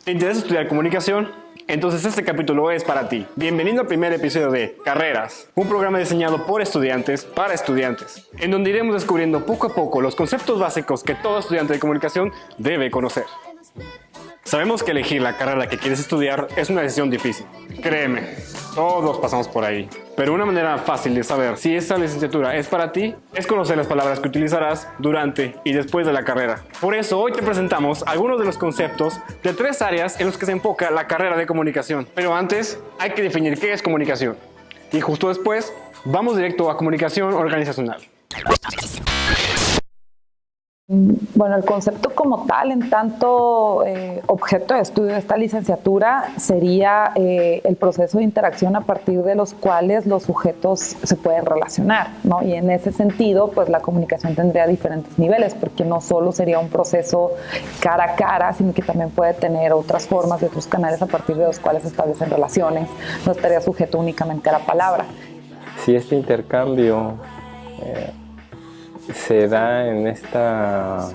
¿Te interesa estudiar comunicación? Entonces este capítulo es para ti. Bienvenido al primer episodio de Carreras, un programa diseñado por estudiantes para estudiantes, en donde iremos descubriendo poco a poco los conceptos básicos que todo estudiante de comunicación debe conocer. Sabemos que elegir la carrera que quieres estudiar es una decisión difícil. Créeme, todos pasamos por ahí. Pero una manera fácil de saber si esta licenciatura es para ti es conocer las palabras que utilizarás durante y después de la carrera. Por eso hoy te presentamos algunos de los conceptos de 3 áreas en los que se enfoca la carrera de comunicación. Pero antes hay que definir qué es comunicación. Y justo después vamos directo a comunicación organizacional. Bueno, el concepto como tal, en tanto objeto de estudio de esta licenciatura, sería el proceso de interacción a partir de los cuales los sujetos se pueden relacionar, ¿no? Y en ese sentido, pues la comunicación tendría diferentes niveles, porque no solo sería un proceso cara a cara, sino que también puede tener otras formas y otros canales a partir de los cuales se establecen relaciones. No estaría sujeto únicamente a la palabra. Si este intercambio se da en esta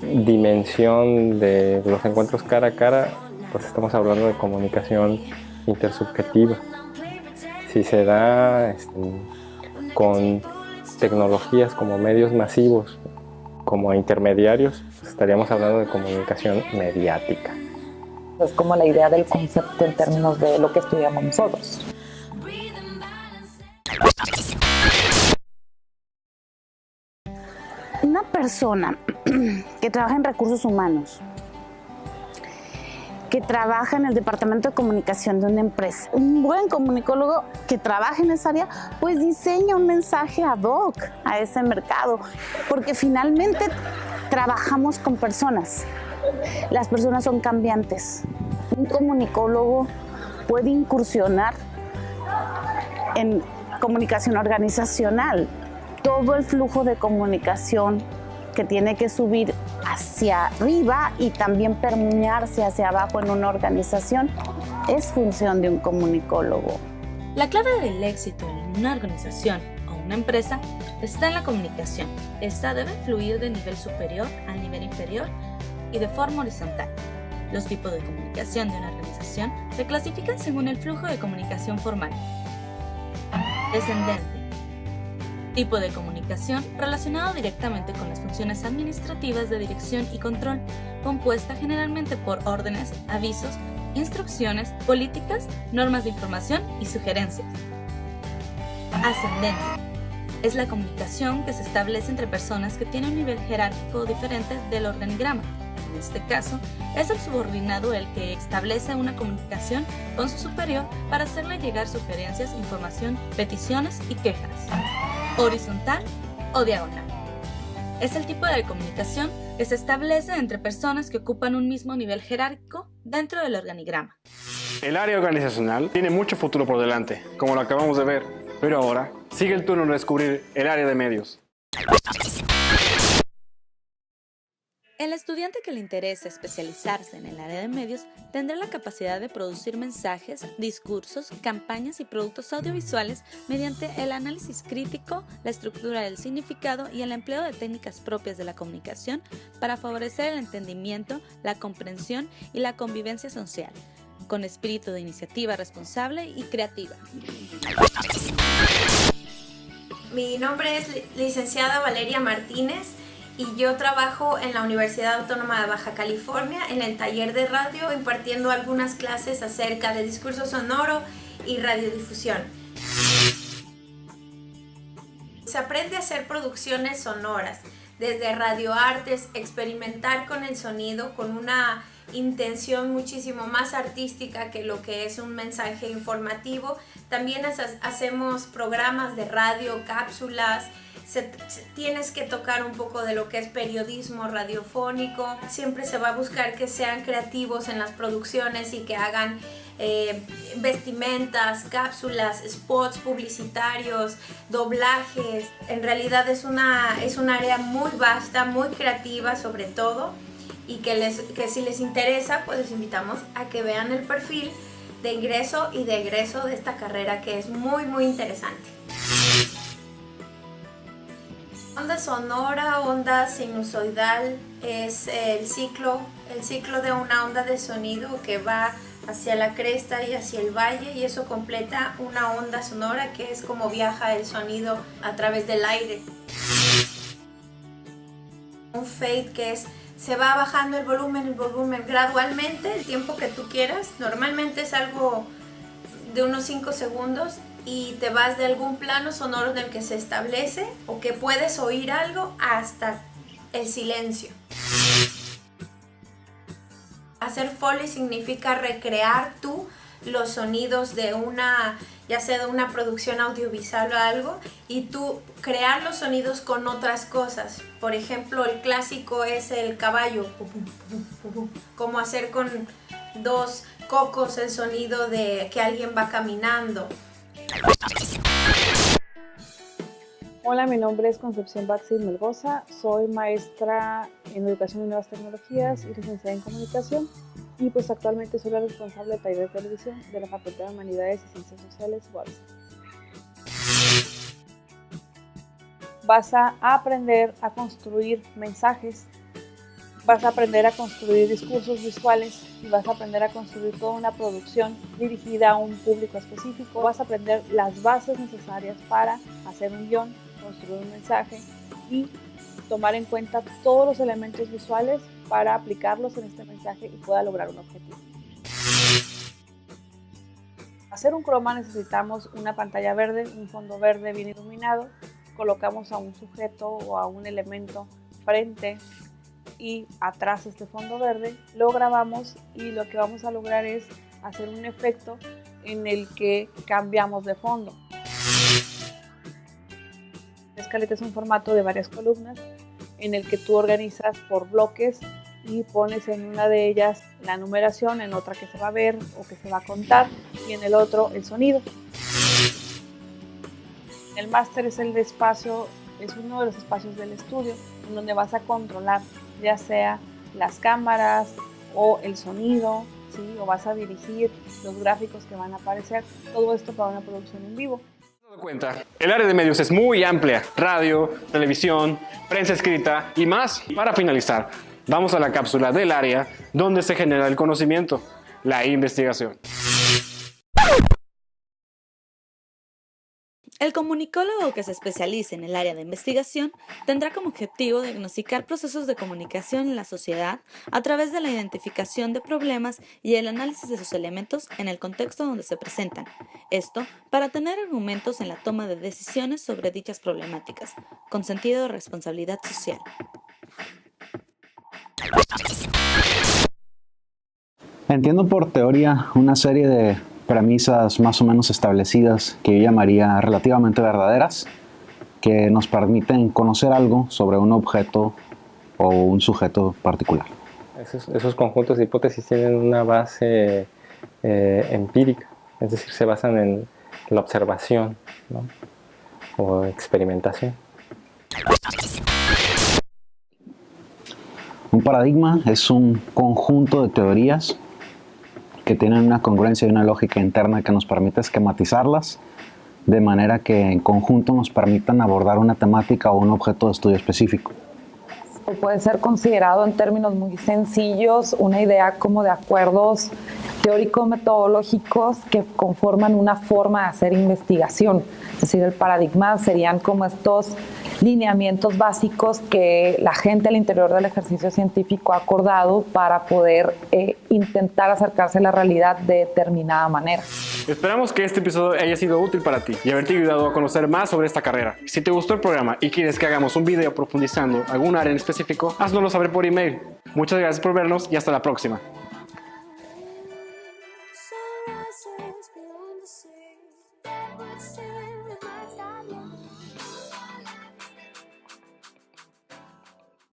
dimensión de los encuentros cara a cara, pues estamos hablando de comunicación intersubjetiva. Si se da con tecnologías como medios masivos, como intermediarios, pues estaríamos hablando de comunicación mediática. Es como la idea del concepto en términos de lo que estudiamos nosotros. Una persona que trabaja en recursos humanos, que trabaja en el departamento de comunicación de una empresa, un buen comunicólogo que trabaja en esa área, pues diseña un mensaje ad hoc a ese mercado, porque finalmente trabajamos con personas. Las personas son cambiantes. Un comunicólogo puede incursionar en comunicación organizacional. Todo el flujo de comunicación que tiene que subir hacia arriba y también permearse hacia abajo en una organización es función de un comunicólogo. La clave del éxito en una organización o una empresa está en la comunicación. Esta debe fluir de nivel superior al nivel inferior y de forma horizontal. Los tipos de comunicación de una organización se clasifican según el flujo de comunicación formal. Descendente. Tipo de comunicación relacionado directamente con las funciones administrativas de dirección y control, compuesta generalmente por órdenes, avisos, instrucciones, políticas, normas de información y sugerencias. Ascendente. Es la comunicación que se establece entre personas que tienen un nivel jerárquico diferente del organigrama. En este caso, es el subordinado el que establece una comunicación con su superior para hacerle llegar sugerencias, información, peticiones y quejas. Horizontal o diagonal. Es el tipo de comunicación que se establece entre personas que ocupan un mismo nivel jerárquico dentro del organigrama. El área organizacional tiene mucho futuro por delante, como lo acabamos de ver, pero ahora sigue el turno de descubrir el área de medios. El estudiante que le interese especializarse en el área de medios tendrá la capacidad de producir mensajes, discursos, campañas y productos audiovisuales mediante el análisis crítico, la estructura del significado y el empleo de técnicas propias de la comunicación para favorecer el entendimiento, la comprensión y la convivencia social, con espíritu de iniciativa responsable y creativa. Mi nombre es licenciada Valeria Martínez y yo trabajo en la Universidad Autónoma de Baja California en el taller de radio impartiendo algunas clases acerca de discurso sonoro y radiodifusión. Se aprende a hacer producciones sonoras, desde radioartes, experimentar con el sonido con una intención muchísimo más artística que lo que es un mensaje informativo. También hacemos programas de radio, cápsulas. Tienes que tocar un poco de lo que es periodismo radiofónico. Siempre se va a buscar que sean creativos en las producciones y que hagan vestimentas, cápsulas, spots publicitarios, doblajes. En realidad es un área muy vasta, muy creativa sobre todo, y que si les interesa, pues les invitamos a que vean el perfil de ingreso y de egreso de esta carrera, que es muy muy interesante. Onda sonora, onda sinusoidal, es el ciclo de una onda de sonido que va hacia la cresta y hacia el valle, y eso completa una onda sonora que es como viaja el sonido a través del aire. Un fade que se va bajando el volumen gradualmente, el tiempo que tú quieras. Normalmente es algo de unos 5 segundos y te vas de algún plano sonoro en el que se establece o que puedes oír algo hasta el silencio. Hacer Foley significa recrear tú los sonidos de ya sea de una producción audiovisual o algo, y tú crear los sonidos con otras cosas. Por ejemplo, el clásico es el caballo, como hacer con 2 cocos el sonido de que alguien va caminando. Hola, mi nombre es Concepción Baxi Melgoza, soy maestra en Educación y Nuevas Tecnologías y licenciada en Comunicación, y pues actualmente soy la responsable del taller de televisión de la Facultad de Humanidades y Ciencias Sociales UABC. Vas a aprender a construir mensajes, vas a aprender a construir discursos visuales y vas a aprender a construir toda una producción dirigida a un público específico. Vas a aprender las bases necesarias para hacer un guión, construir un mensaje y tomar en cuenta todos los elementos visuales para aplicarlos en este mensaje y pueda lograr un objetivo. Para hacer un croma necesitamos una pantalla verde, un fondo verde bien iluminado. Colocamos a un sujeto o a un elemento frente y atrás este fondo verde, lo grabamos y lo que vamos a lograr es hacer un efecto en el que cambiamos de fondo. La escaleta es un formato de varias columnas en el que tú organizas por bloques y pones en una de ellas la numeración, en otra que se va a ver o que se va a contar y en el otro el sonido. El máster es uno de los espacios del estudio en donde vas a controlar ya sea las cámaras o el sonido, ¿sí? O vas a dirigir los gráficos que van a aparecer, todo esto para una producción en vivo. Cuenta. El área de medios es muy amplia: radio, televisión, prensa escrita y más. Para finalizar, vamos a la cápsula del área donde se genera el conocimiento, la investigación. El comunicólogo que se especialice en el área de investigación tendrá como objetivo diagnosticar procesos de comunicación en la sociedad a través de la identificación de problemas y el análisis de sus elementos en el contexto donde se presentan. Esto para tener argumentos en la toma de decisiones sobre dichas problemáticas, con sentido de responsabilidad social. Entiendo por teoría una serie de premisas más o menos establecidas que yo llamaría relativamente verdaderas, que nos permiten conocer algo sobre un objeto o un sujeto particular. Esos conjuntos de hipótesis tienen una base empírica, es decir, se basan en la observación, ¿no? O experimentación. Un paradigma es un conjunto de teorías que tienen una congruencia y una lógica interna que nos permite esquematizarlas de manera que en conjunto nos permitan abordar una temática o un objeto de estudio específico. O puede ser considerado en términos muy sencillos una idea como de acuerdos teórico-metodológicos que conforman una forma de hacer investigación. Es decir, el paradigma serían como estos lineamientos básicos que la gente al interior del ejercicio científico ha acordado para poder intentar acercarse a la realidad de determinada manera. Esperamos que este episodio haya sido útil para ti y haberte ayudado a conocer más sobre esta carrera. Si te gustó el programa y quieres que hagamos un video profundizando algún área en específico, haznoslo saber por email. Muchas gracias por vernos y hasta la próxima. Sunrises beyond the sea, that would still